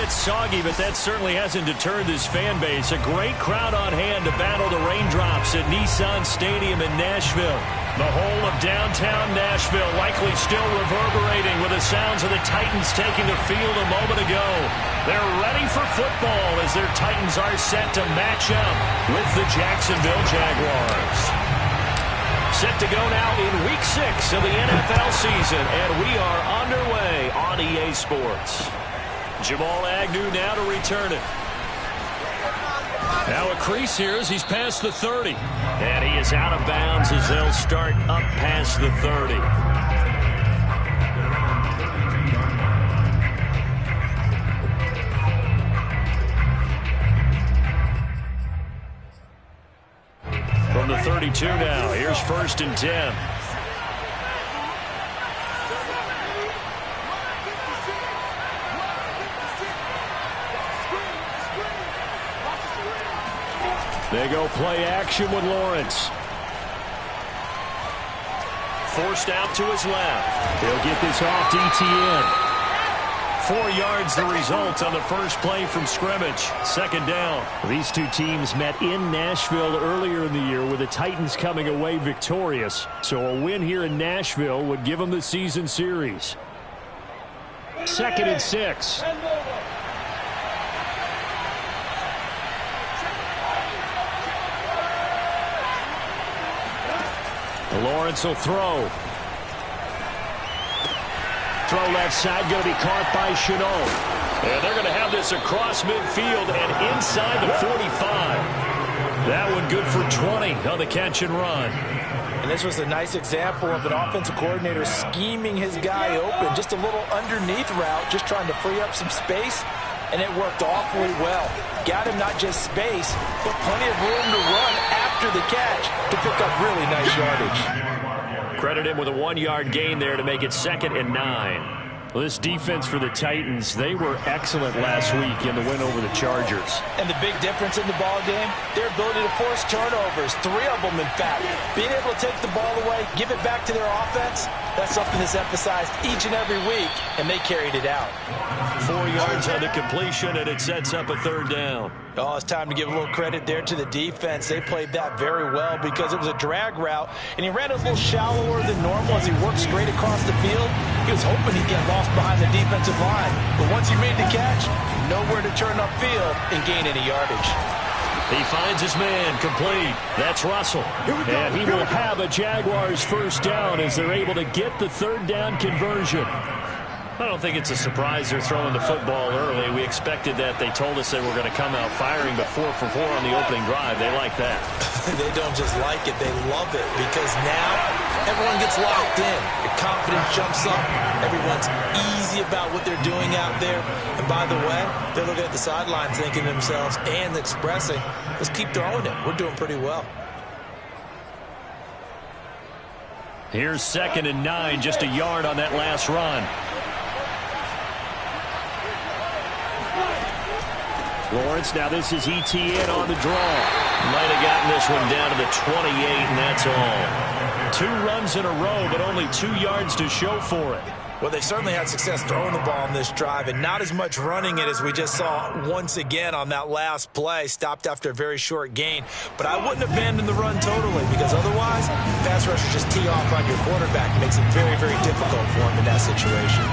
bit soggy, but that certainly hasn't deterred this fan base. A great crowd on hand to battle the raindrops at Nissan Stadium in Nashville. The whole of downtown Nashville likely still reverberating with the sounds of the Titans taking the field a moment ago. They're ready for football as their Titans are set to match up with the Jacksonville Jaguars. Set to go now in Week 6 of the NFL season, and we are underway on EA Sports. Jamal Agnew now to return it. Now a crease here as he's past the 30. And he is out of bounds as they'll start up past the 30. From the 32 now, here's 1st and 10. They go play action with Lawrence. Forced out to his left. He'll get this off to ETN. 4 yards the result on the first play from scrimmage. 2nd down. These two teams met in Nashville earlier in the year with the Titans coming away victorious. So a win here in Nashville would give them the season series. 2nd and 6. Lawrence will throw. Throw left side, going to be caught by Chenault. And they're going to have this across midfield and inside the 45. That one good for 20 on the catch and run. And this was a nice example of an offensive coordinator scheming his guy open. Just a little underneath route, just trying to free up some space. And it worked awfully well. Got him not just space, but plenty of room to run after the catch to pick up really nice yardage. Credit him with a 1-yard gain there to make it 2nd and 9. Well, this defense for the Titans, they were excellent last week in the win over the Chargers. And the big difference in the ball game, their ability to force turnovers, 3 of them in fact. Being able to take the ball away, give it back to their offense, that's something that's emphasized each and every week, and they carried it out. 4 yards on the completion, and it sets up a 3rd down. Oh, it's time to give a little credit there to the defense. They played that very well because it was a drag route, and he ran a little shallower than normal as he worked straight across the field. He was hoping he'd get lost behind the defensive line, but once he made the catch, nowhere to turn upfield and gain any yardage. He finds his man complete. That's Russell. And he will have a Jaguars 1st down as they're able to get the 3rd down conversion. I don't think it's a surprise they're throwing the football early. We expected that. They told us they were going to come out firing, but 4 for 4 on the opening drive. They like that. They don't just like it. They love it because now everyone gets locked in. The confidence jumps up. Everyone's easy about what they're doing out there. And by the way, they're looking at the sidelines thinking to themselves and expressing, let's keep throwing it. We're doing pretty well. Here's 2nd and 9, just a yard on that last run. Lawrence, now this is ETN on the draw. Might have gotten this one down to the 28, and that's all. 2 runs in a row, but only 2 yards to show for it. Well, they certainly had success throwing the ball on this drive, and not as much running it as we just saw once again on that last play. Stopped after a very short gain. But I wouldn't abandon the run totally, because otherwise, pass rushers just tee off on your quarterback. It makes it very, very difficult for him in that situation.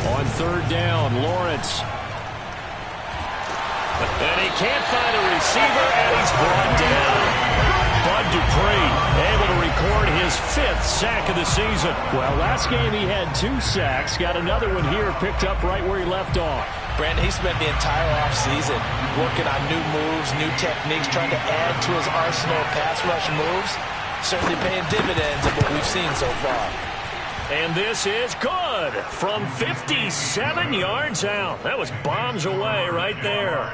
On 3rd down, Lawrence. And he can't find a receiver, and he's brought down. Bud Dupree able to record his 5th sack of the season. Well, last game he had 2 sacks. Got another one here picked up right where he left off. Brandon, he spent the entire offseason working on new moves, new techniques, trying to add to his arsenal of pass rush moves. Certainly paying dividends of what we've seen so far. And this is good from 57 yards out. That was bombs away right there.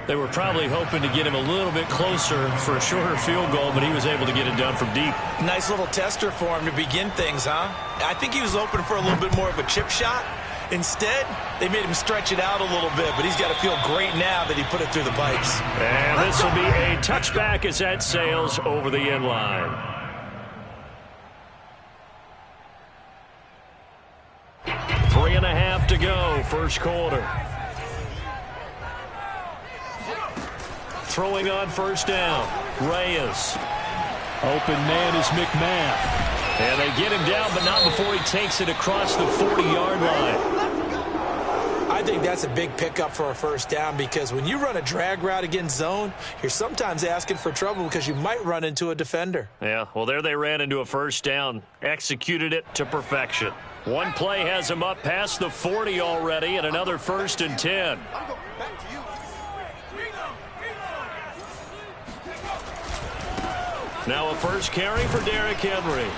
They were probably hoping to get him a little bit closer for a shorter field goal, but he was able to get it done from deep. Nice little tester for him to begin things, huh? I think he was open for a little bit more of a chip shot. Instead, they made him stretch it out a little bit, but he's got to feel great now that he put it through the pipes. And this will be a touchback as that sails over the end line. first quarter. Throwing on first down, Reyes. Open man is McMath. And they get him down, but not before he takes it across the 40-yard line. I think that's a big pickup for a first down, because when you run a drag route against zone, you're sometimes asking for trouble because you might run into a defender. Yeah, well, there they ran into a first down, executed it to perfection. One play has him up past the 40 already, and another 1st and 10. Now a first carry for Derrick Henry.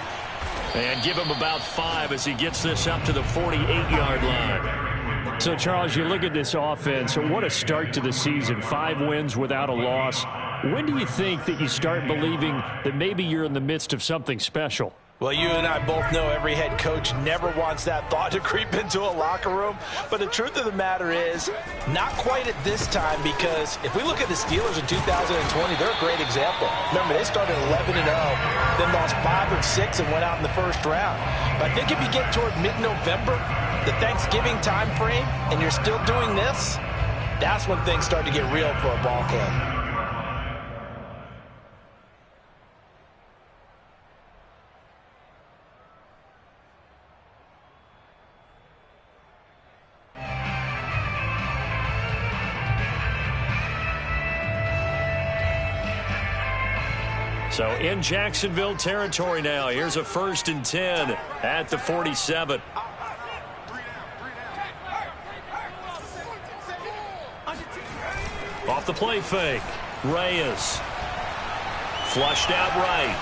And give him about 5 as he gets this up to the 48-yard line. So, Charles, you look at this offense, what a start to the season. 5 wins without a loss. When do you think that you start believing that maybe you're in the midst of something special? Well, you and I both know every head coach never wants that thought to creep into a locker room. But the truth of the matter is, not quite at this time, because if we look at the Steelers in 2020, they're a great example. Remember, they started 11-0, then lost 5 of 6 and went out in the first round. But I think if you get toward mid-November, the Thanksgiving time frame, and you're still doing this, that's when things start to get real for a ball club. So in Jacksonville territory now. Here's a 1st and 10 at the 47. Off the play fake. Reyes. Flushed out right.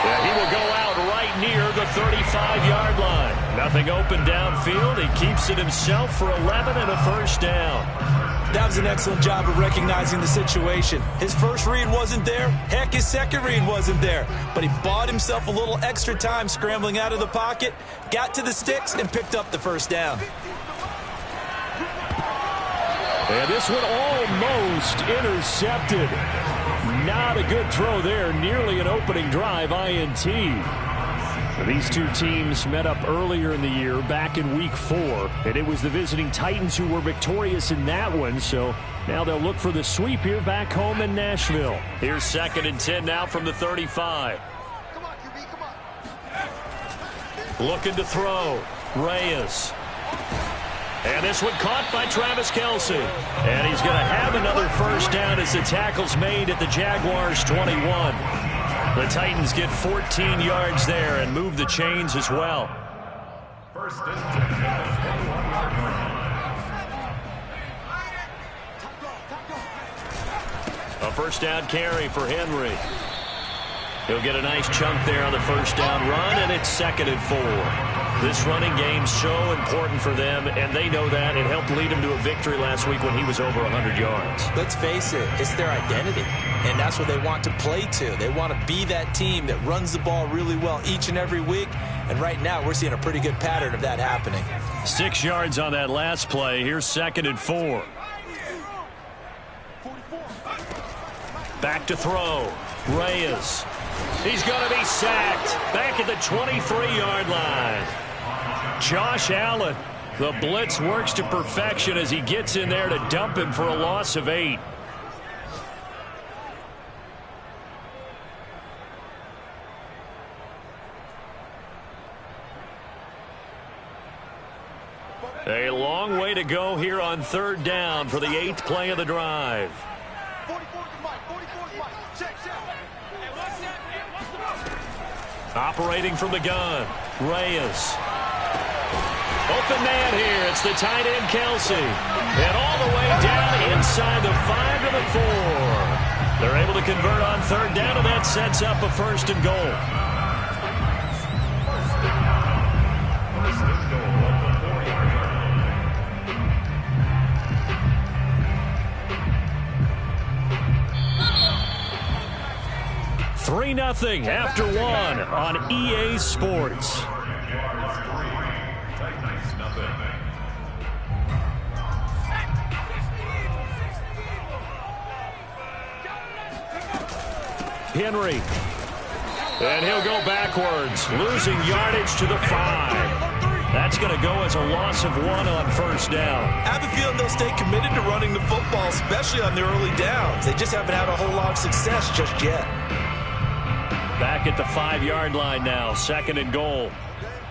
Yeah, he will go out right near the 35-yard line. Nothing open downfield. He keeps it himself for 11 and a first down. That was an excellent job of recognizing the situation. His first read wasn't there. Heck, his second read wasn't there. But he bought himself a little extra time scrambling out of the pocket, got to the sticks, and picked up the first down. And this one almost intercepted. Not a good throw there. Nearly an opening drive INT. These two teams met up earlier in the year, back in Week 4, and it was the visiting Titans who were victorious in that one, so now they'll look for the sweep here back home in Nashville. Here's 2nd and 10 now from the 35. Looking to throw. Reyes. And this one caught by Travis Kelce. And he's going to have another first down as the tackle's made at the Jaguars' 21. The Titans get 14 yards there and move the chains as well. A first down carry for Henry. He'll get a nice chunk there on the first down run, and it's 2nd and 4. This running game's so important for them, and they know that. It helped lead them to a victory last week when he was over 100 yards. Let's face it, it's their identity, and that's what they want to play to. They want to be that team that runs the ball really well each and every week, and right now we're seeing a pretty good pattern of that happening. 6 yards on that last play. Here's 2nd and 4. Back to throw. Reyes. He's going to be sacked back at the 23-yard line. Josh Allen, the blitz works to perfection as he gets in there to dump him for a loss of 8. A long way to go here on 3rd down for the 8th play of the drive. Operating from the gun, Reyes. Open man here. It's the tight end, Kelce. And all the way down inside the 5 to the 4. They're able to convert on 3rd down, and that sets up a 1st and goal. Nothing after 1 on EA Sports. Henry. And he'll go backwards, losing yardage to the 5. That's going to go as a loss of 1 on first down. I have a feeling they'll stay committed to running the football, especially on the early downs. They just haven't had a whole lot of success just yet. Back at the 5-yard line now, 2nd and goal.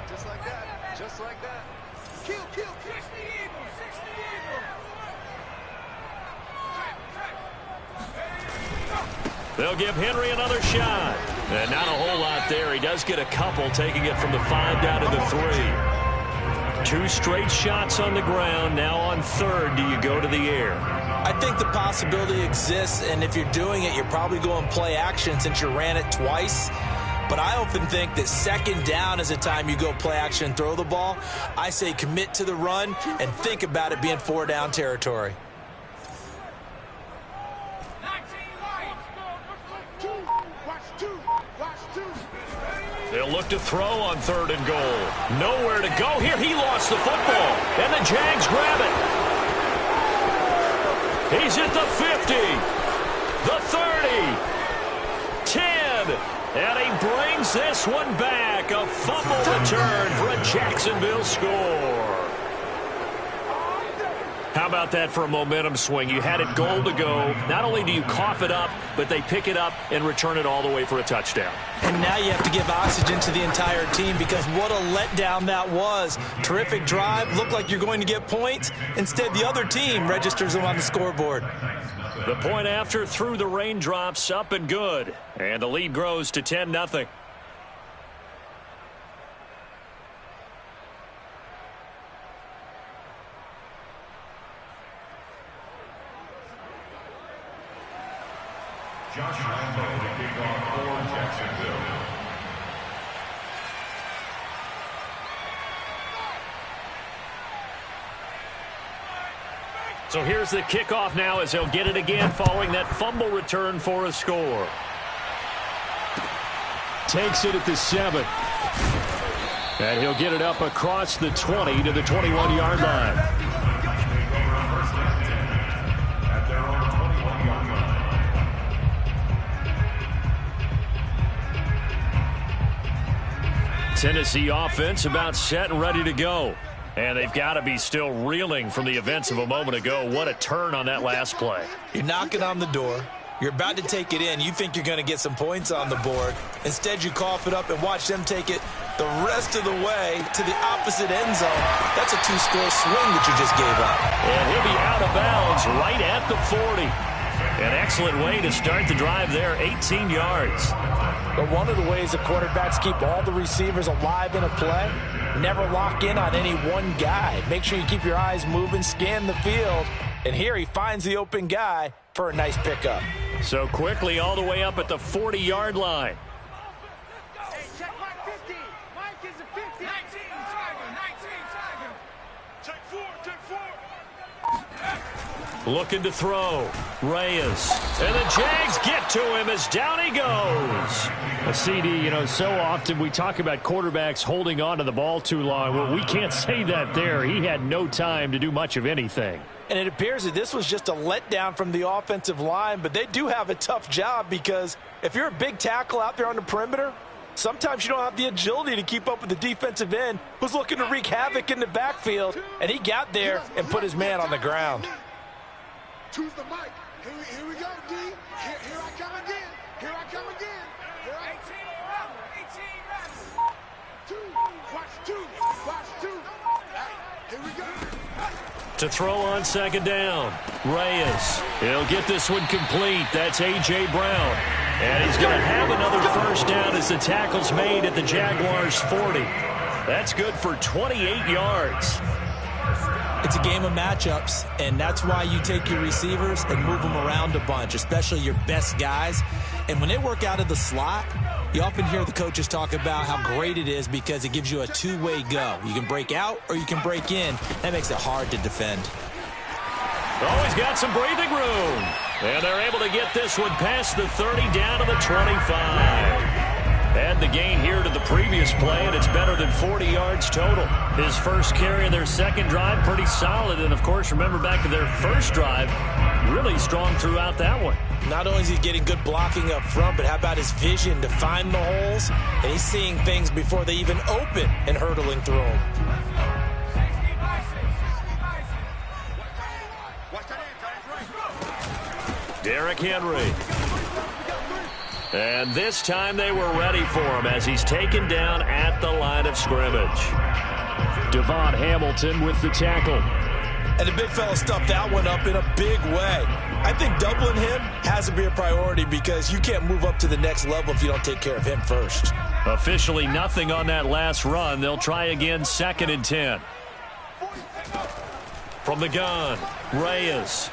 Just like that. Just like that. Kill. They'll give Henry another shot. And not a whole lot there. He does get a couple, taking it from the 5 down to the 3. 2 straight shots on the ground. Now on 3rd, do you go to the air? I think the possibility exists, and if you're doing it, you're probably going play action since you ran it twice. But I often think that 2nd down is the time you go play action and throw the ball. I say commit to the run and think about it being 4-down territory. They'll look to throw on 3rd and goal. Nowhere to go here. He lost the football, and the Jags grab it. He's at the 50, the 30, 10, and he brings this one back. A fumble return for a Jacksonville score. How about that for a momentum swing? You had it goal to go. Not only do you cough it up, but they pick it up and return it all the way for a touchdown. And now you have to give oxygen to the entire team because what a letdown that was. Terrific drive. Looked like you're going to get points. Instead, the other team registers them on the scoreboard. The point after through the raindrops, up and good. And the lead grows to 10-0. Josh Lambo to kick off for Jacksonville. So here's the kickoff now as he'll get it again following that fumble return for a score. Takes it at the 7. And he'll get it up across the 20 to the 21-yard line. Tennessee offense about set and ready to go. And they've got to be still reeling from the events of a moment ago. What a turn on that last play. You're knocking on the door. You're about to take it in. You think you're going to get some points on the board. Instead, you cough it up and watch them take it the rest of the way to the opposite end zone. That's a 2-score swing that you just gave up. And he'll be out of bounds right at the 40. An excellent way to start the drive there, 18 yards. But one of the ways the quarterbacks keep all the receivers alive in a play, never lock in on any one guy. Make sure you keep your eyes moving, scan the field. And here he finds the open guy for a nice pickup. So quickly all the way up at the 40-yard line. Hey, check Mike 50. Mike is a 50. 19 Tiger. Take 4. Looking to throw. Reyes. And the Jags get to him as down he goes. A CD, so often we talk about quarterbacks holding on to the ball too long. Well, we can't say that there. He had no time to do much of anything. And it appears that this was just a letdown from the offensive line, but they do have a tough job because if you're a big tackle out there on the perimeter, sometimes you don't have the agility to keep up with the defensive end who's looking to wreak havoc in the backfield, and he got there and put his man on the ground. Choose the mic. Here we go, D. Here I come again. Here I come again. 18 Watch two. Here we go. To throw on 2nd down. Reyes. He'll get this one complete. That's A.J. Brown. And he's going to have another first down as the tackle's made at the Jaguars' 40. That's good for 28 yards. It's a game of matchups, and that's why you take your receivers and move them around a bunch, especially your best guys. And when they work out of the slot, you often hear the coaches talk about how great it is because it gives you a two-way go. You can break out or you can break in. That makes it hard to defend. Always got some breathing room. And they're able to get this one past the 30 down to the 25. Add the gain here to the previous play, and it's better than 40 yards total. His first carry of their second drive, pretty solid. And, of course, remember back to their first drive, really strong throughout that one. Not only is he getting good blocking up front, but how about his vision to find the holes? And he's seeing things before they even open and hurdling through them. Derrick Henry. And this time they were ready for him as he's taken down at the line of scrimmage. Devon Hamilton with the tackle. And the big fella stuffed that one up in a big way. I think doubling him has to be a priority because you can't move up to the next level if you don't take care of him first. Officially nothing on that last run. They'll try again 2nd and 10. From the gun, Reyes.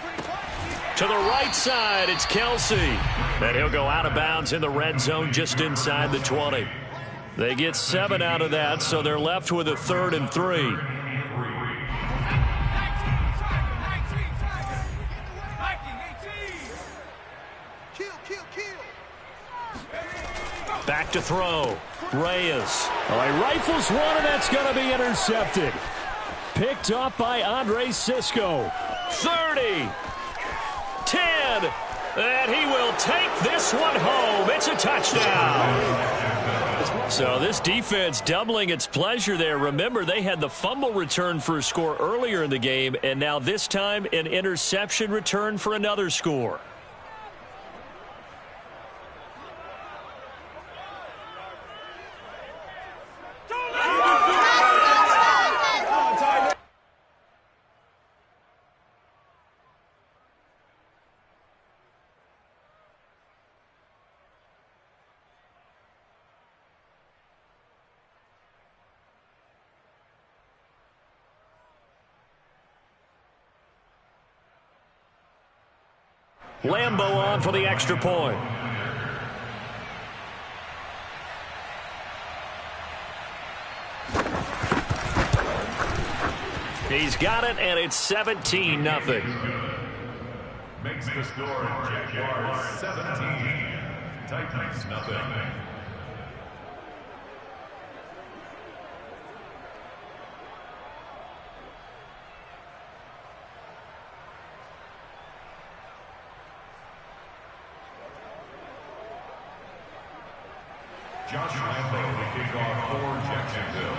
To the right side, it's Kelsey. And he'll go out of bounds in the red zone just inside the 20. They get 7 out of that, so they're left with a 3rd and 3. Back to throw. Reyes. Oh, he rifles one, and that's going to be intercepted. Picked up by Andre Cisco. 30. 10, and he will take this one home. It's a touchdown. So this defense doubling its pleasure there. Remember, they had the fumble return for a score earlier in the game, and now this time an interception return for another score. Lambo on for the extra point. He's got it, and it's 17-0. Makes the score Jaguars 17, Titans nothing. Josh Lambo to kick off for Jacksonville.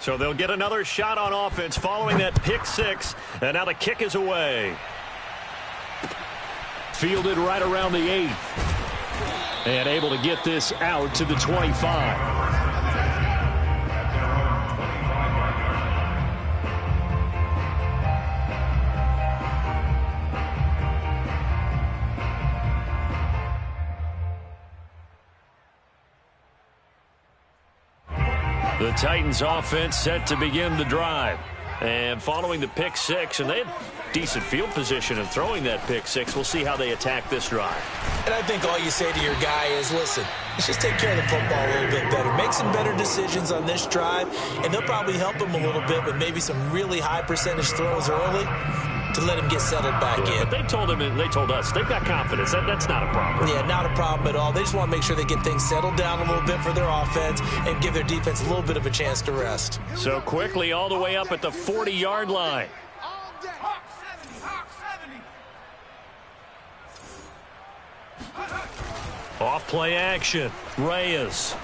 So they'll get another shot on offense following that pick six, and now the kick is away. Fielded right around the 8. And able to get this out to the 25. The Titans offense set to begin the drive. And following the pick six, and they had decent field position in throwing that pick six. We'll see how they attack this drive. And I think all you say to your guy is, listen, let's just take care of the football a little bit better. Make some better decisions on this drive, and they'll probably help him a little bit with maybe some really high percentage throws early to let him get settled back in. But they told him, and they told us, they've got confidence. That's not a problem. Yeah, not a problem at all. They just want to make sure they get things settled down a little bit for their offense and give their defense a little bit of a chance to rest. So quickly all the way up at the 40-yard line. Off play action. Reyes.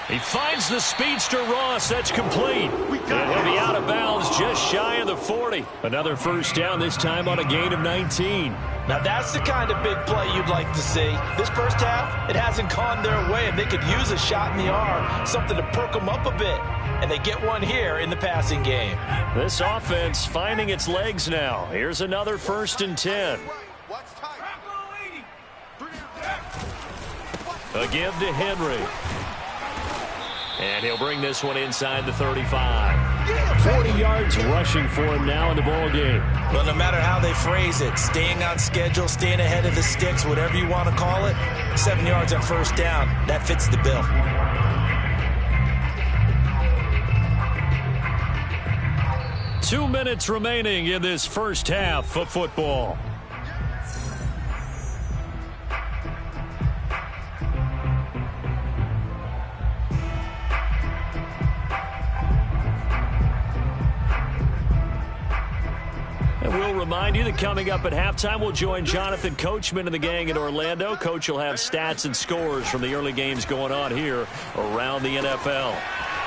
He finds the speedster Ross. That's complete. And he'll be out of bounds just shy of the 40. Another first down, this time on a gain of 19. Now that's the kind of big play you'd like to see. This first half, it hasn't gone their way, and they could use a shot in the arm, something to perk them up a bit. And they get one here in the passing game. This offense finding its legs now. Here's another 1st and 10. A give to Henry. And he'll bring this one inside the 35. 40 yards rushing for him now in the ball game. Well, no matter how they phrase it, staying on schedule, staying ahead of the sticks, whatever you want to call it, 7 yards on first down, that fits the bill. 2 minutes remaining in this first half of football. And we'll remind you that coming up at halftime, we'll join Jonathan Coachman and the gang in Orlando. Coach will have stats and scores from the early games going on here around the NFL.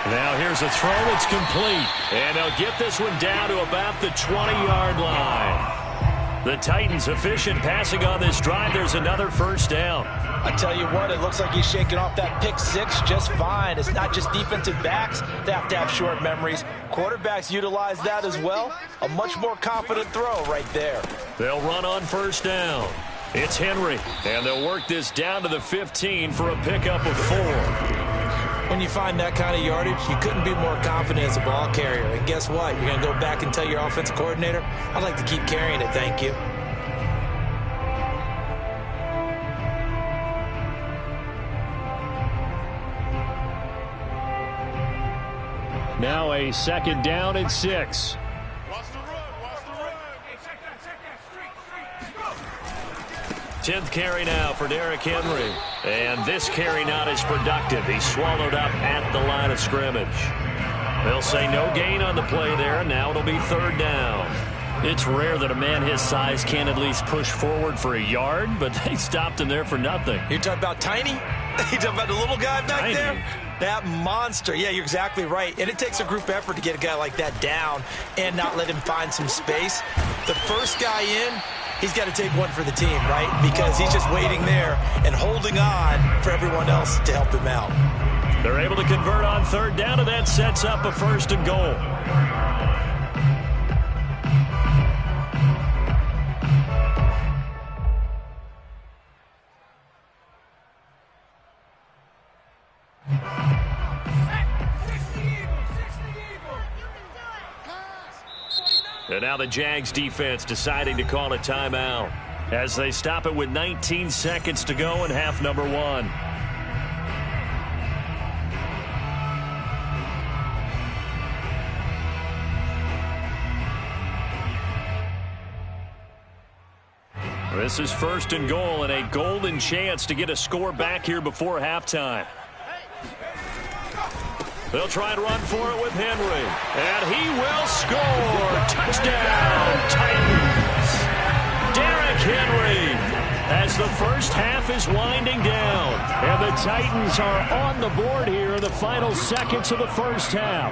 Now here's a throw that's complete. And they'll get this one down to about the 20-yard line. The Titans efficient passing on this drive. There's another first down. I tell you what, it looks like he's shaking off that pick six just fine. It's not just defensive backs that have to have short memories. Quarterbacks utilize that as well. A much more confident throw right there. They'll run on first down. It's Henry, and they'll work this down to the 15 for a pickup of 4. When you find that kind of yardage, you couldn't be more confident as a ball carrier. And guess what? You're going to go back and tell your offensive coordinator, I'd like to keep carrying it, thank you. Now a second down and 6. Watch the run, watch the run. Hey, check that, street. 10th carry now for Derrick Henry. And this carry not as productive. He's swallowed up at the line of scrimmage. They'll say no gain on the play there, and now it'll be third down. It's rare that a man his size can at least push forward for a yard, but they stopped him there for nothing. You're talking about Tiny? You're talking about the little guy back Tiny. there? That monster. Yeah, you're exactly right. And it takes a group effort to get a guy like that down and not let him find some space. The first guy in, he's got to take one for the team, right? Because he's just waiting there and holding on for everyone else to help him out. They're able to convert on third down, and that sets up a first and goal. And now the Jags defense deciding to call a timeout as they stop it with 19 seconds to go in half number 1. This is first and goal and a golden chance to get a score back here before halftime. They'll try and run for it with Henry. And he will score. Touchdown, Titans. Derrick Henry as the first half is winding down. And the Titans are on the board here in the final seconds of the first half.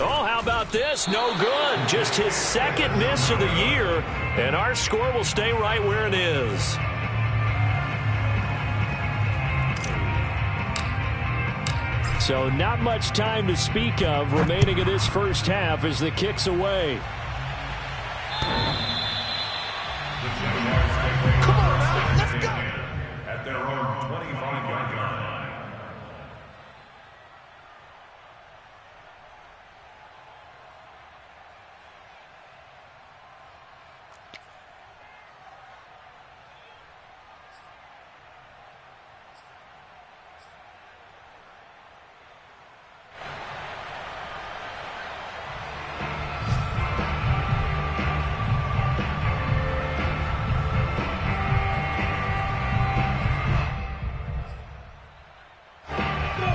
Oh, how about this? No good. Just his second miss of the year. And our score will stay right where it is. So not much time to speak of remaining in this first half as the kick's away. Come on, man, let's go. At their own 25-yard line.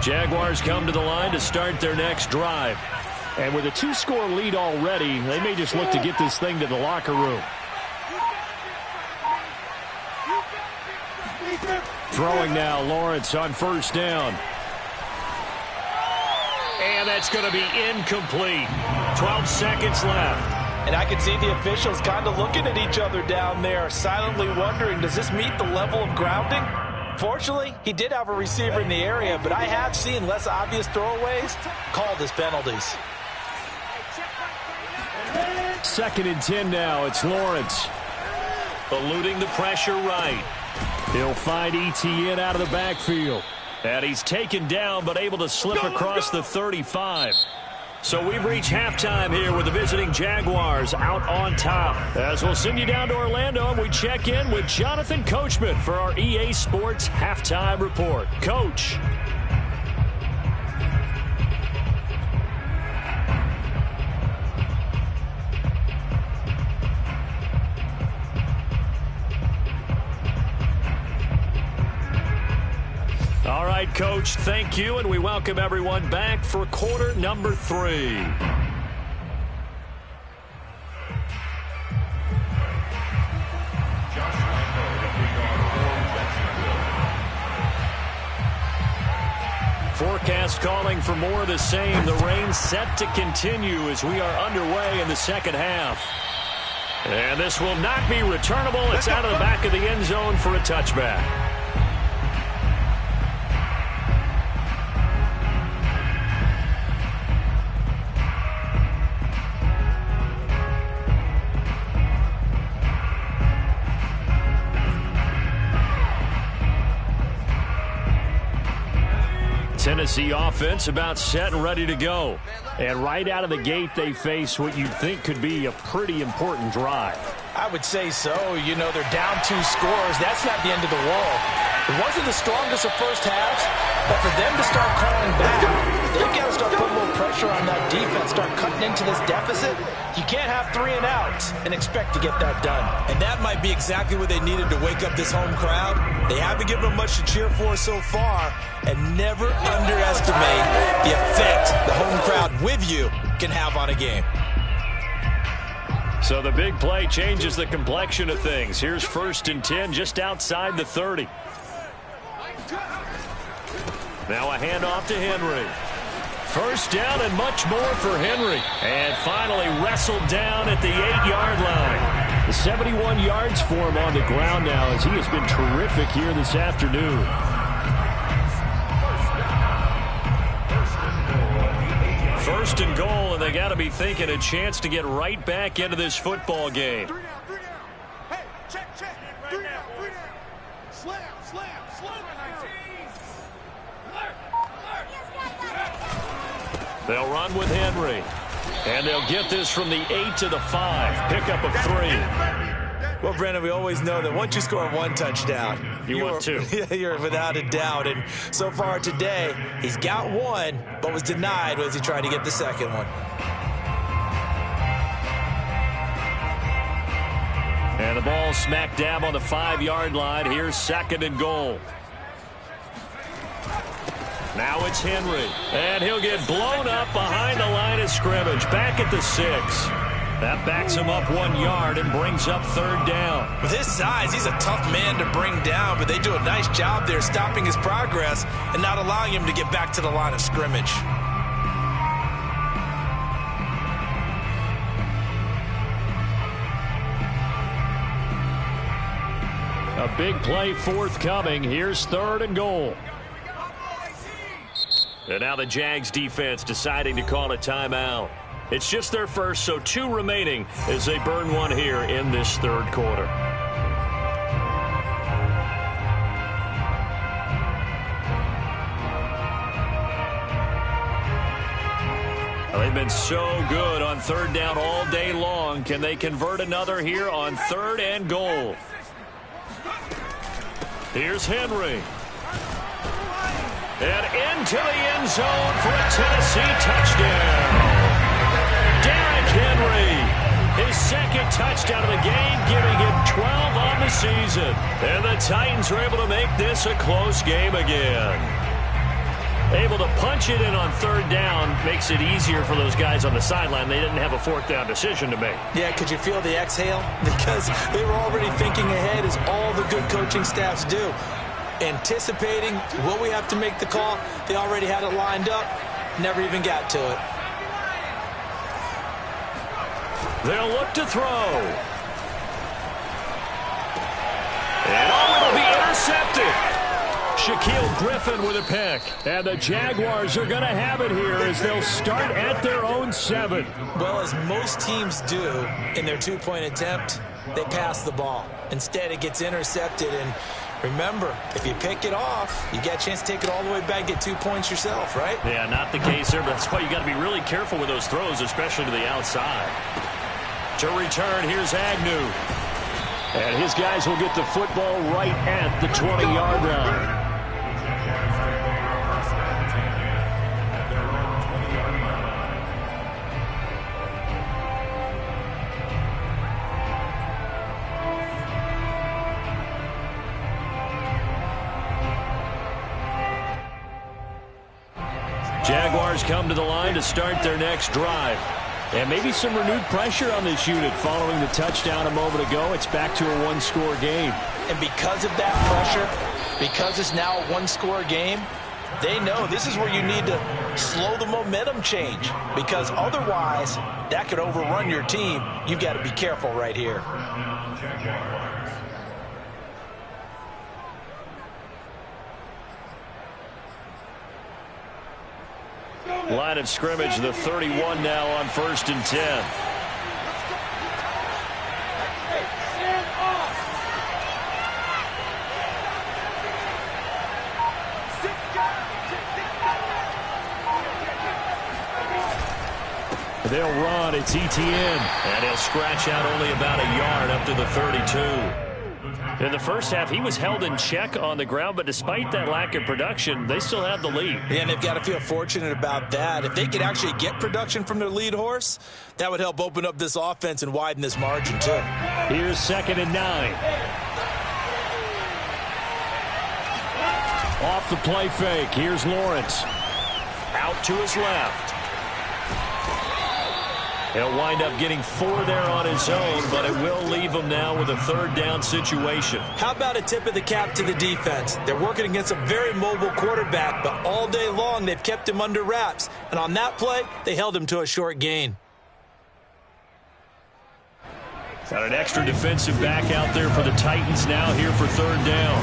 Jaguars come to the line to start their next drive. And with a 2-score lead already, they may just look to get this thing to the locker room. Throwing now, Lawrence on first down. And that's going to be incomplete. 12 seconds left. And I can see the officials kind of looking at each other down there, silently wondering, does this meet the level of grounding? Fortunately, he did have a receiver in the area, but I have seen less obvious throwaways called as penalties. Second and 10 now. It's Lawrence. Eluding the pressure right. He'll find ETN out of the backfield. And he's taken down, but able to slip across the 35. So we've reached halftime here with the visiting Jaguars out on top. As we'll send you down to Orlando, and we check in with Jonathan Coachman for our EA Sports Halftime Report. Coach. Coach. Thank you, and we welcome everyone back for quarter number 3. Forecast calling for more of the same. The rain set to continue as we are underway in the second half. And this will not be returnable. It's out of the back of the end zone for a touchback. Tennessee offense about set and ready to go. And right out of the gate, they face what you'd think could be a pretty important drive. I would say so. You know, they're down 2 scores. That's not the end of the world. It wasn't the strongest of first halves, but for them to start calling back, they've got to start putting a little pressure on that defense, start cutting into this deficit. You can't have 3 and outs and expect to get that done. And that might be exactly what they needed to wake up this home crowd. They haven't given them much to cheer for so far, and never underestimate the effect the home crowd with you can have on a game. So the big play changes the complexion of things. Here's 1st and 10 just outside the 30. Now a handoff to Henry. First down and much more for Henry. And finally wrestled down at the 8-yard line. The 71 yards for him on the ground now as he has been terrific here this afternoon. First and goal, and they got to be thinking a chance to get right back into this football game. 3 down. Hey, check. 3 down. Slam. They'll run with Henry. And they'll get this from the 8 to the 5. Pickup of 3. Well, Brandon, we always know that once you score 1 touchdown, you want 2. You're without a doubt. And so far today, he's got 1, but was denied as he tried to get the second one. And the ball smack dab on the 5-yard line. Here's 2nd and goal. Now it's Henry. And he'll get blown up behind the line of scrimmage. Back at the 6. That backs him up 1 yard and brings up 3rd down. With his size, he's a tough man to bring down, but they do a nice job there stopping his progress and not allowing him to get back to the line of scrimmage. A big play forthcoming. Here's 3rd and goal. And now the Jags defense deciding to call a timeout. It's just their first, so 2 remaining as they burn 1 here in this 3rd quarter. Well, they've been so good on 3rd down all day long. Can they convert another here on 3rd and goal? Here's Henry. And into the end zone for a Tennessee touchdown. Derrick Henry, his 2nd touchdown of the game, giving him 12 on the season. And the Titans are able to make this a close game again. Able to punch it in on 3rd down makes it easier for those guys on the sideline. They didn't have a 4th down decision to make. Yeah, could you feel the exhale? Because they were already thinking ahead, as all the good coaching staffs do. Anticipating, will we have to make the call? They already had it lined up, never even got to it. They'll look to throw. And it'll be intercepted. Shaquille Griffin with a pick. And the Jaguars are going to have it here as they'll start at their own 7. Well, as most teams do in their 2-point attempt, they pass the ball. Instead, it gets intercepted, and remember, if you pick it off, you get a chance to take it all the way back, get 2 points yourself, right? Yeah, not the case there, but that's why you got to be really careful with those throws, especially to the outside. To return, here's Agnew. And his guys will get the football right at the 20-yard line. Jaguars come to the line to start their next drive. And maybe some renewed pressure on this unit following the touchdown a moment ago. It's back to a one-score game. And because of that pressure, because it's now a one-score game, they know this is where you need to slow the momentum change, because otherwise that could overrun your team. You've got to be careful right here. Line of scrimmage, the 31 now on 1st and 10. They'll run. It's ETN. And he'll scratch out only about a yard up to the 32. In the first half, he was held in check on the ground, but despite that lack of production, they still have the lead. Yeah, and they've got to feel fortunate about that. If they could actually get production from their lead horse, that would help open up this offense and widen this margin, too. Here's 2nd and 9. Off the play fake. Here's Lawrence. Out to his left. He'll wind up getting 4 there on his own, but it will leave him now with a 3rd down situation. How about a tip of the cap to the defense? They're working against a very mobile quarterback, but all day long they've kept him under wraps. And on that play, they held him to a short gain. Got an extra defensive back out there for the Titans now here for 3rd down.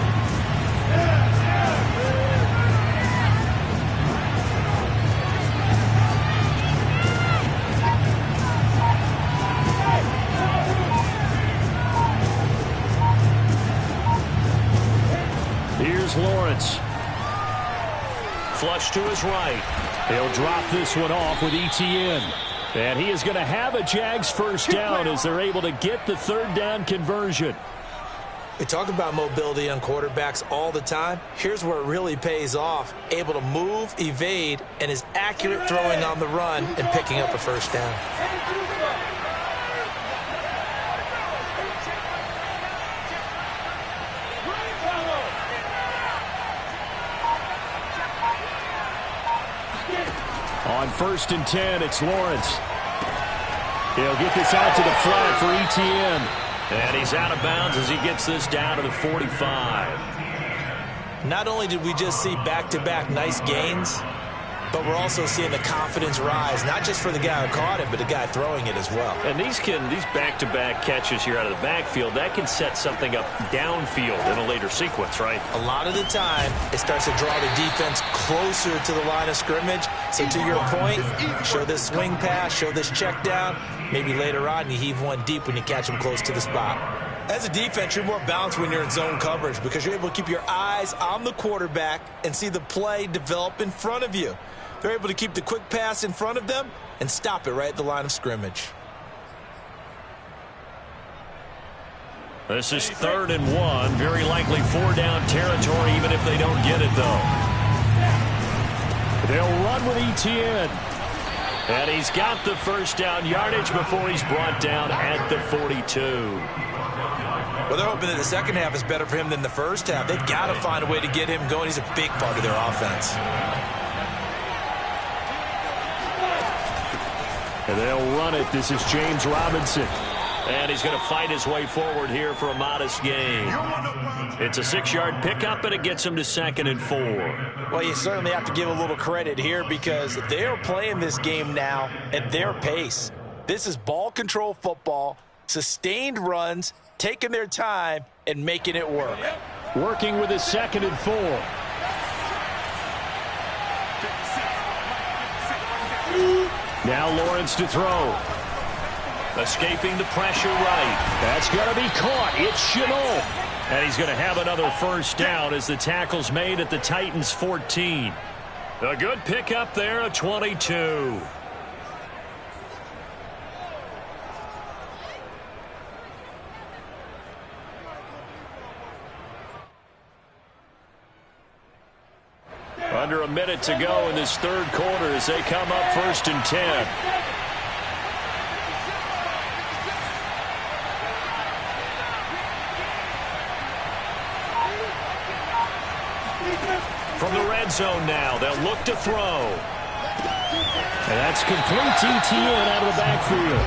Here's Lawrence. Flush to his right. He'll drop this one off with ETN. And he is going to have a Jags 1st down as they're able to get the 3rd down conversion. We talk about mobility on quarterbacks all the time. Here's where it really pays off. Able to move, evade, and is accurate throwing on the run and picking up a 1st down. On 1st and 10, it's Lawrence. He'll get this out to the flat for ETN. And he's out of bounds as he gets this down to the 45. Not only did we just see back-to-back nice gains, but we're also seeing the confidence rise, not just for the guy who caught it, but the guy throwing it as well. And these back-to-back catches here out of the backfield, that can set something up downfield in a later sequence, right? A lot of the time, it starts to draw the defense closer to the line of scrimmage. So to your point, show this swing pass, show this check down. Maybe later on, you heave one deep when you catch them close to the spot. As a defense, you're more balanced when you're in zone coverage because you're able to keep your eyes on the quarterback and see the play develop in front of you. They're able to keep the quick pass in front of them and stop it right at the line of scrimmage. This is 3rd and 1. Very likely 4-down territory, even if they don't get it, though. They'll run with ETN. And he's got the 1st down yardage before he's brought down at the 42. Well, they're hoping that the second half is better for him than the first half. They've got to find a way to get him going. He's a big part of their offense. And they'll run it. This is James Robinson. And he's going to fight his way forward here for a modest gain. It's a 6-yard pickup, and it gets him to 2nd and 4. Well, you certainly have to give a little credit here because they are playing this game now at their pace. This is ball control football, sustained runs, taking their time, and making it work. Working with his 2nd and 4. Now Lawrence to throw. Escaping the pressure right. That's going to be caught. It's Chennault. And he's going to have another 1st down as the tackle's made at the Titans' 14. A good pickup there, a 22. Under a minute to go in this 3rd quarter as they come up 1st and 10. From the red zone now, they'll look to throw. And that's complete ETN out of the backfield.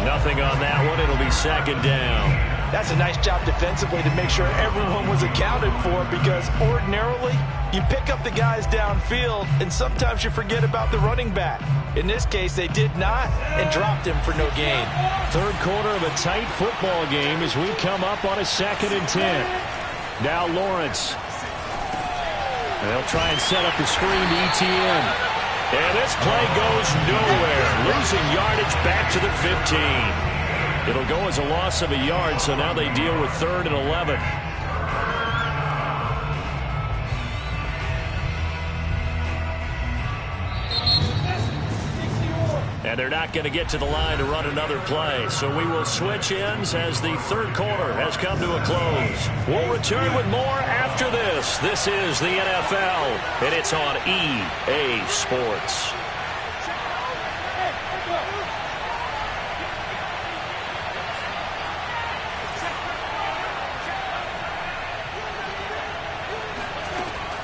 Nothing on that one. It'll be second down. That's a nice job defensively to make sure everyone was accounted for, because ordinarily you pick up the guys downfield and sometimes you forget about the running back. In this case, they did not and dropped him for no gain. Third quarter of a tight football game as we come up on a 2nd and 10. Now Lawrence. They'll try and set up the screen to ETN. And this play goes nowhere. Losing yardage back to the 15. It'll go as a loss of a yard, so now they deal with 3rd and 11. And they're not going to get to the line to run another play. So we will switch ends as the third quarter has come to a close. We'll return with more after this. This is the NFL, and it's on EA Sports.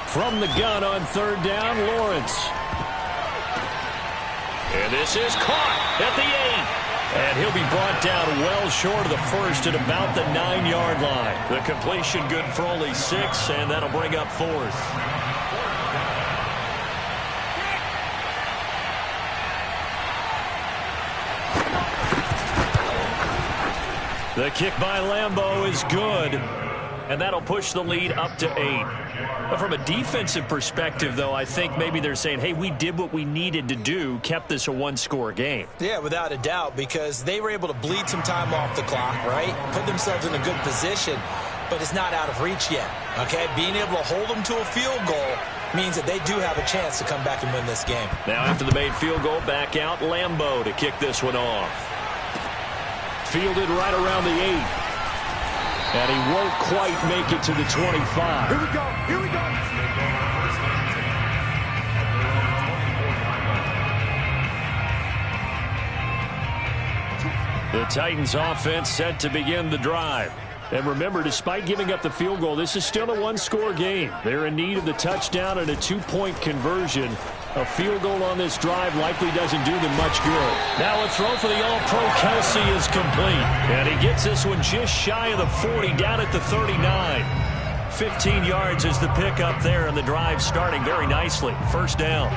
From the gun on 3rd down, Lawrence. And this is caught at the 8. And he'll be brought down well short of the first at about the 9-yard line. The completion good for only 6, and that'll bring up 4th. The kick by Lambeau is good, and that'll push the lead up to 8. But from a defensive perspective, though, I think maybe they're saying, hey, we did what we needed to do, kept this a 1-score game. Yeah, without a doubt, because they were able to bleed some time off the clock, right? Put themselves in a good position, but it's not out of reach yet, okay? Being able to hold them to a field goal means that they do have a chance to come back and win this game. Now after the made field goal, back out Lambeau to kick this one off. Fielded right around the 8. And he won't quite make it to the 25. Here we go. Here we go. The Titans offense set to begin the drive. And remember, despite giving up the field goal, this is still a 1-score game. They're in need of the touchdown and a 2-point conversion. A field goal on this drive likely doesn't do them much good. Now a throw for the All-Pro Kelsey is complete. And he gets this one just shy of the 40, down at the 39. 15 yards is the pickup there, and the drive starting very nicely. First down.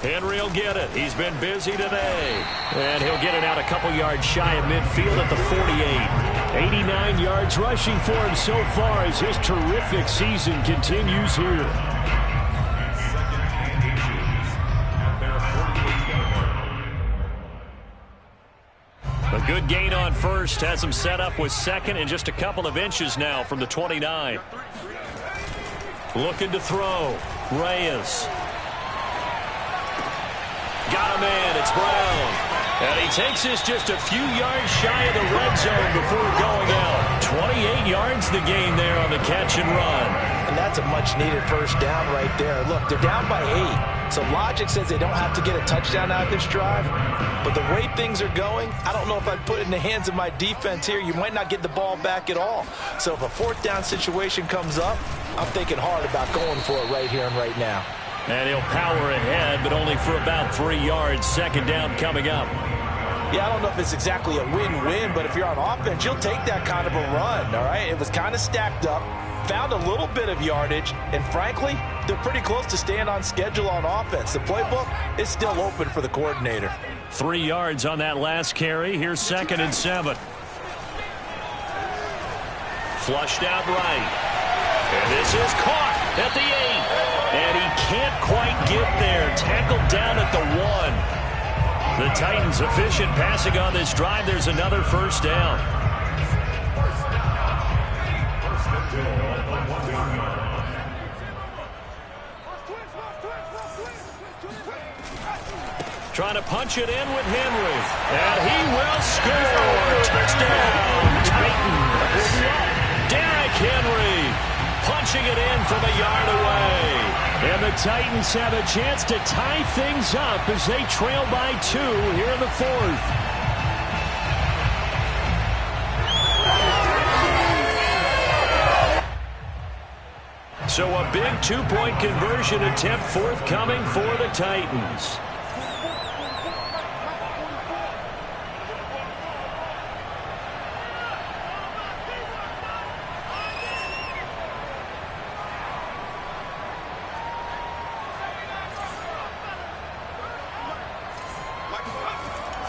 Henry will get it. He's been busy today. And he'll get it out a couple yards shy of midfield at the 48. 89 yards rushing for him so far as his terrific season continues here. A good gain on first has him set up with 2nd and just a couple of inches now from the 29. Looking to throw. Reyes. Got him in. It's Brown. And he takes this just a few yards shy of the red zone before going out. 28 yards the gain there on the catch and run. And that's a much-needed first down right there. Look, they're down by 8. So logic says they don't have to get a touchdown out of this drive. But the way things are going, I don't know if I'd put it in the hands of my defense here. You might not get the ball back at all. So if a 4th down situation comes up, I'm thinking hard about going for it right here and right now. And he'll power ahead, but only for about 3 yards. Second down coming up. Yeah, I don't know if it's exactly a win-win, but if you're on offense, you'll take that kind of a run, all right? It was kind of stacked up, found a little bit of yardage, and frankly, they're pretty close to staying on schedule on offense. The playbook is still open for the coordinator. 3 yards on that last carry. Here's 2nd and 7. Flushed out right. And this is caught at the 8. And he can't quite get there. Tackled down at the 1. The Titans efficient passing on this drive. There's another first down. Trying to punch it in with Henry. And he will score. Touchdown, Titans. Derrick Henry punching it in from a yard away. And the Titans have a chance to tie things up as they trail by 2 here in the 4th. So a big two-point conversion attempt forthcoming for the Titans.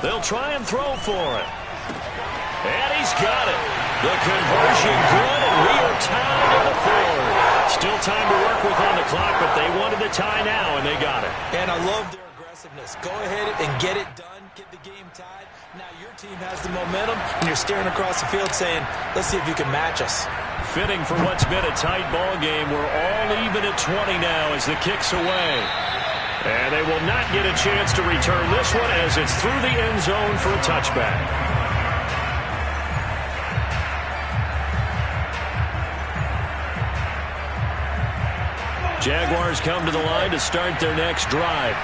They'll try and throw for it. And he's got it. The conversion good, and we are tied at the 4. Still time to work with on the clock, but they wanted the tie now, and they got it. And I love their aggressiveness. Go ahead and get it done. Get the game tied. Now your team has the momentum, and you're staring across the field saying, let's see if you can match us. Fitting for what's been a tight ball game. We're all even at 20 now as the kick's away. And they will not get a chance to return this one as it's through the end zone for a touchback. Jaguars come to the line to start their next drive.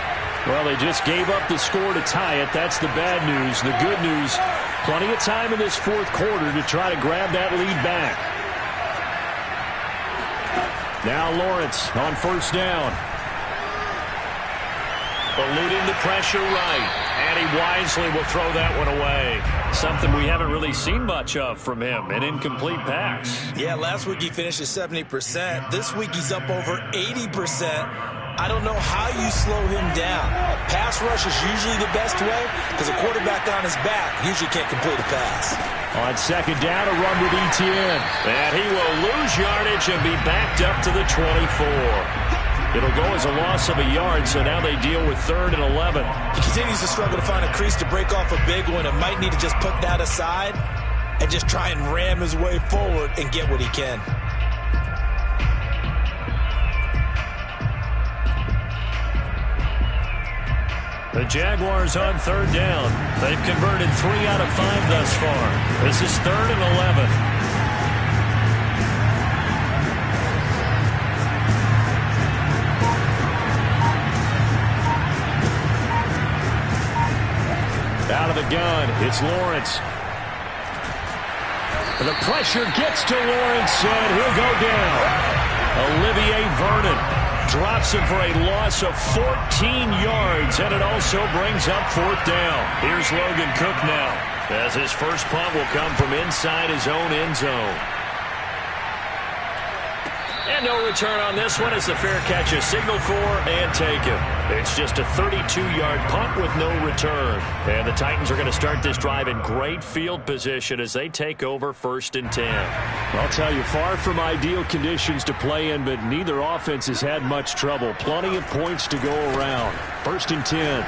Well, they just gave up the score to tie it. That's the bad news. The good news, plenty of time in this fourth quarter to try to grab that lead back. Now Lawrence on first down. Eluding the pressure right. And he wisely will throw that one away. Something we haven't really seen much of from him. An incomplete pass. Yeah, last week he finished at 70%. This week he's up over 80%. I don't know how you slow him down. Pass rush is usually the best way because a quarterback on his back usually can't complete a pass. On second down, a run with Etienne. And he will lose yardage and be backed up to the 24. It'll go as a loss of a yard, so now they deal with 3rd and 11. He continues to struggle to find a crease to break off a big one and might need to just put that aside and just try and ram his way forward and get what he can. The Jaguars on 3rd down. They've converted 3 out of 5 thus far. This is 3rd and 11. Out of the gun, it's Lawrence. The pressure gets to Lawrence, and he'll go down. Olivier Vernon drops him for a loss of 14 yards, and it also brings up 4th down. Here's Logan Cook now, as his first punt will come from inside his own end zone. And no return on this one as the fair catch is signaled for and taken. It's just a 32-yard punt with no return. And the Titans are going to start this drive in great field position as they take over 1st and 10. I'll tell you, far from ideal conditions to play in, but neither offense has had much trouble. Plenty of points to go around. 1st and 10.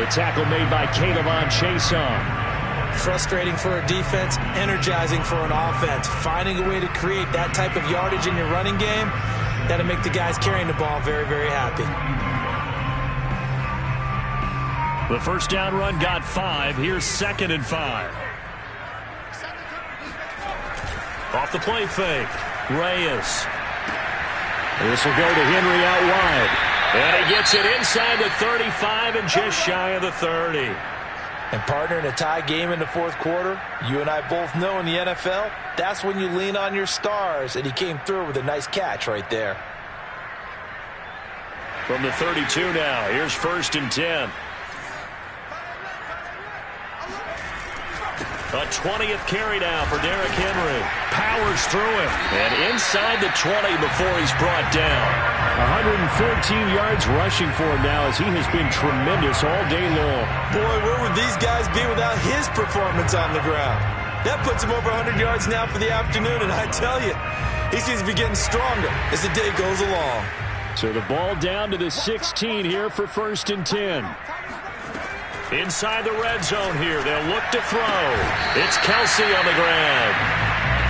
The tackle made by Caleb Chason. Frustrating for a defense, energizing for an offense. Finding a way to create that type of yardage in your running game, that'll make the guys carrying the ball very, very happy. The first down run got 5. Here's 2nd and 5. Off the play fake. Reyes. This will go to Henry out wide. And he gets it inside the 35 and just shy of the 30. And partner, in a tie game in the fourth quarter, you and I both know in the NFL, that's when you lean on your stars, and he came through with a nice catch right there. From the 32 now, here's 1st and 10. A 20th carry now for Derrick Henry. Powers through him. And inside the 20 before he's brought down. 114 yards rushing for him now as he has been tremendous all day long. Boy, where would these guys be without his performance on the ground? That puts him over 100 yards now for the afternoon, and I tell you, he seems to be getting stronger as the day goes along. So the ball down to the 16 here for 1st and 10. Inside the red zone here. They'll look to throw. It's Kelsey on the ground.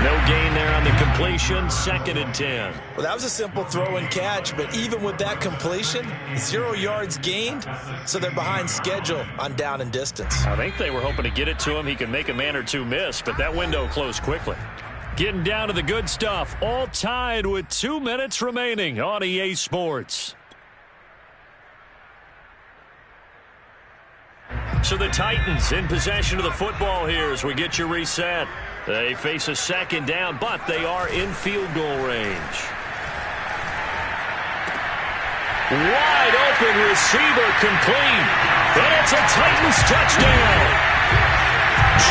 No gain there on the completion. 2nd and 10. Well, that was a simple throw and catch, but even with that completion, 0 yards gained, so they're behind schedule on down and distance. I think they were hoping to get it to him. He could make a man or two miss, but that window closed quickly. Getting down to the good stuff. All tied with 2 minutes remaining on EA Sports. So the Titans in possession of the football here as we get you reset. They face a second down, but they are in field goal range. Wide open receiver complete. And it's a Titans touchdown.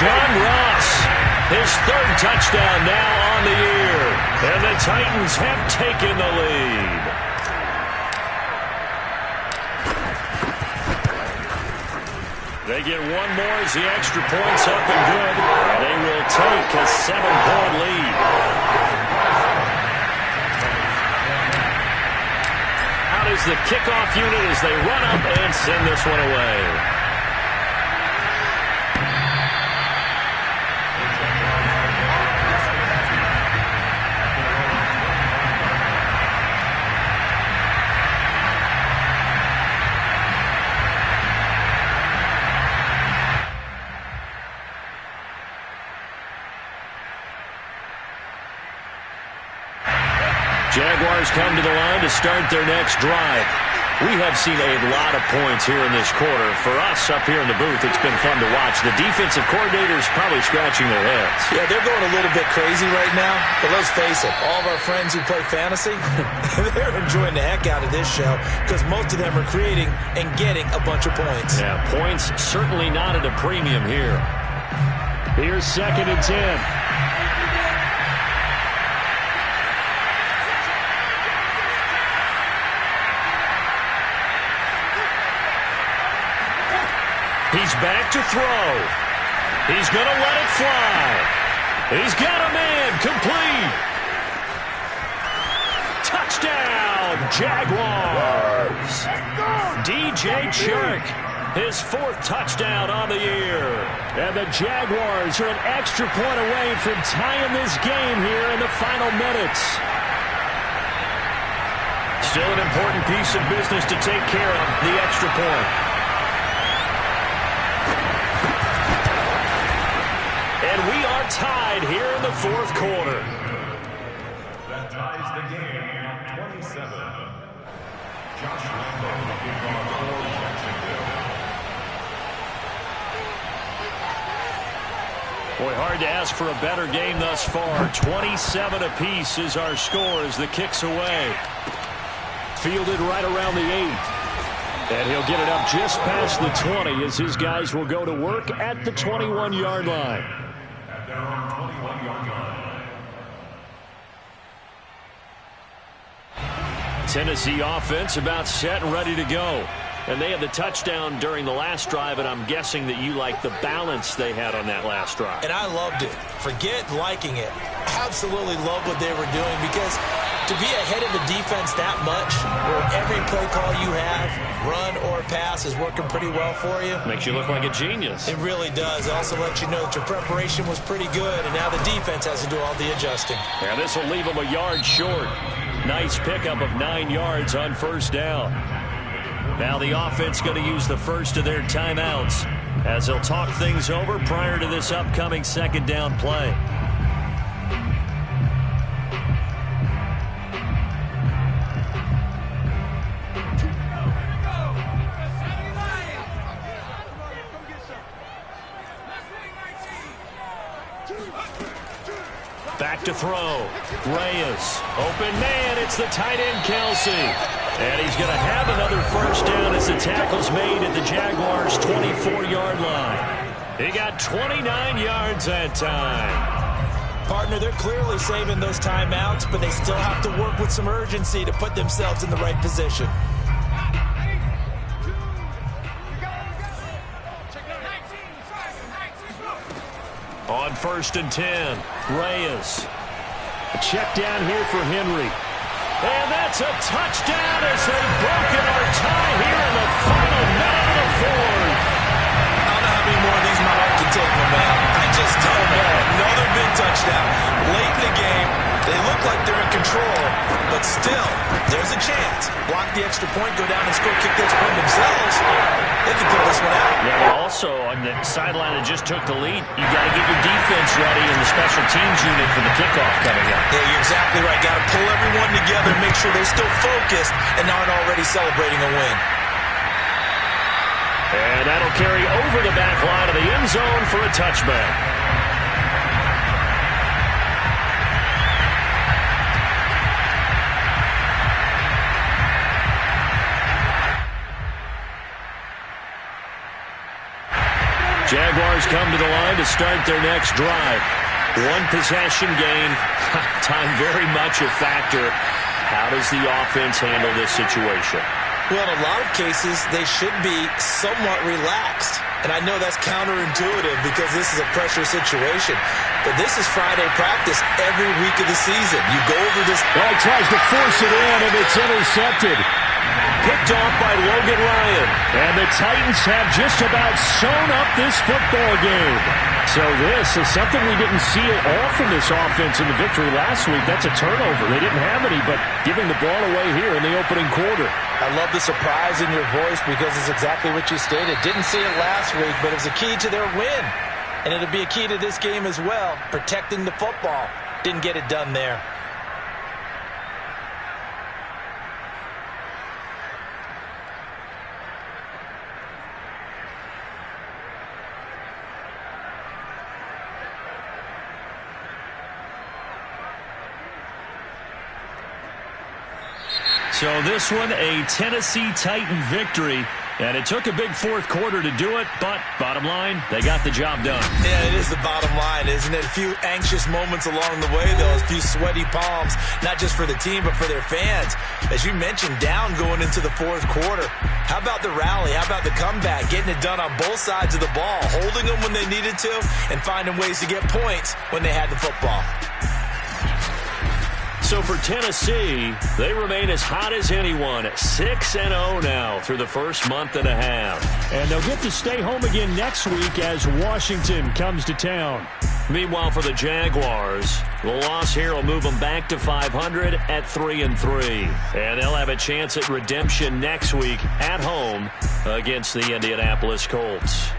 John Ross, his third touchdown now on the year. And the Titans have taken the lead. They get one more as the extra point's up and good. And they will take a 7-point lead. Out is the kickoff unit as they run up and send this one away. Jaguars come to the line to start their next drive. We have seen a lot of points here in this quarter. For us up here in the booth, it's been fun to watch. The defensive coordinators probably scratching their heads. Yeah, they're going a little bit crazy right now. But let's face it, all of our friends who play fantasy, they're enjoying the heck out of this show because most of them are creating and getting a bunch of points. Yeah, points certainly not at a premium here. Here's 2nd and 10. He's back to throw. He's going to let it fly. He's got a man complete. Touchdown, Jaguars. DJ Chark, his 4th touchdown on the year. And the Jaguars are an extra point away from tying this game here in the final minutes. Still an important piece of business to take care of, the extra point. And we are tied here in the 4th quarter. That ties the game at 27. Josh Lambo for Jacksonville. Boy, hard to ask for a better game thus far. 27 apiece is our score as the kick's away. Fielded right around the 8. And he'll get it up just past the 20 as his guys will go to work at the 21-yard line. Tennessee offense about set and ready to go. And they had the touchdown during the last drive, and I'm guessing that you like the balance they had on that last drive. And I loved it. Forget liking it. Absolutely loved what they were doing because to be ahead of the defense that much, where every play call you have, run or pass, is working pretty well for you. Makes you look like a genius. It really does. It also lets you know that your preparation was pretty good, and now the defense has to do all the adjusting. Yeah, this will leave them a yard short. Nice pickup of 9 yards on 1st down. Now the offense going to use the first of their timeouts as they'll talk things over prior to this upcoming 2nd down play. Back to throw. Reyes. Open man. It's the tight end, Kelsey. And he's going to have another 1st down as the tackle's made at the Jaguars' 24-yard line. He got 29 yards that time. Partner, they're clearly saving those timeouts, but they still have to work with some urgency to put themselves in the right position. On 1st and 10, Reyes. A check down here for Henry. And that's a touchdown as they've broken our tie here in the final minute of the 4th. I don't know how many more of these my heart can take, my man. I just don't know. Another big touchdown. Late in the game, they look like they're in control, but still, there's a chance. Block the extra point, go down and score, kick the extra point themselves. They can pull this one out. Yeah, but also on the sideline that just took the lead, you got to get your defense ready in the special teams unit for the kickoff coming up. Yeah, you're exactly right. Got to pull everyone together, make sure they're still focused and aren't already celebrating a win. And that'll carry over the back line of the end zone for a touchback. come to the line to start their next drive. One possession gain. Time very much a factor. How does the offense handle this situation? Well, in a lot of cases, they should be somewhat relaxed. And I know that's counterintuitive because this is a pressure situation. But this is Friday practice every week of the season. You go over this. Well, he tries to force it in, and it's intercepted. Picked off by Logan Ryan. And the Titans have just about sewn up this football game. So this is something we didn't see at all from this offense in the victory last week. That's a turnover. They didn't have any, but giving the ball away here in the opening quarter. I love the surprise in your voice because it's exactly what you stated. Didn't see it last week, but it was a key to their win. And it'll be a key to this game as well, protecting the football. Didn't get it done there. So this one, a Tennessee Titan victory. And it took a big fourth quarter to do it, but bottom line, they got the job done. Yeah, it is the bottom line, isn't it? A few anxious moments along the way, though. A few sweaty palms, not just for the team, but for their fans. As you mentioned, down going into the fourth quarter. How about the rally? How about the comeback? Getting it done on both sides of the ball, holding them when they needed to, and finding ways to get points when they had the football. So for Tennessee, they remain as hot as anyone at 6-0 now through the first month and a half. And they'll get to stay home again next week as Washington comes to town. Meanwhile, for the Jaguars, the loss here will move them back to 500 at 3-3. And they'll have a chance at redemption next week at home against the Indianapolis Colts.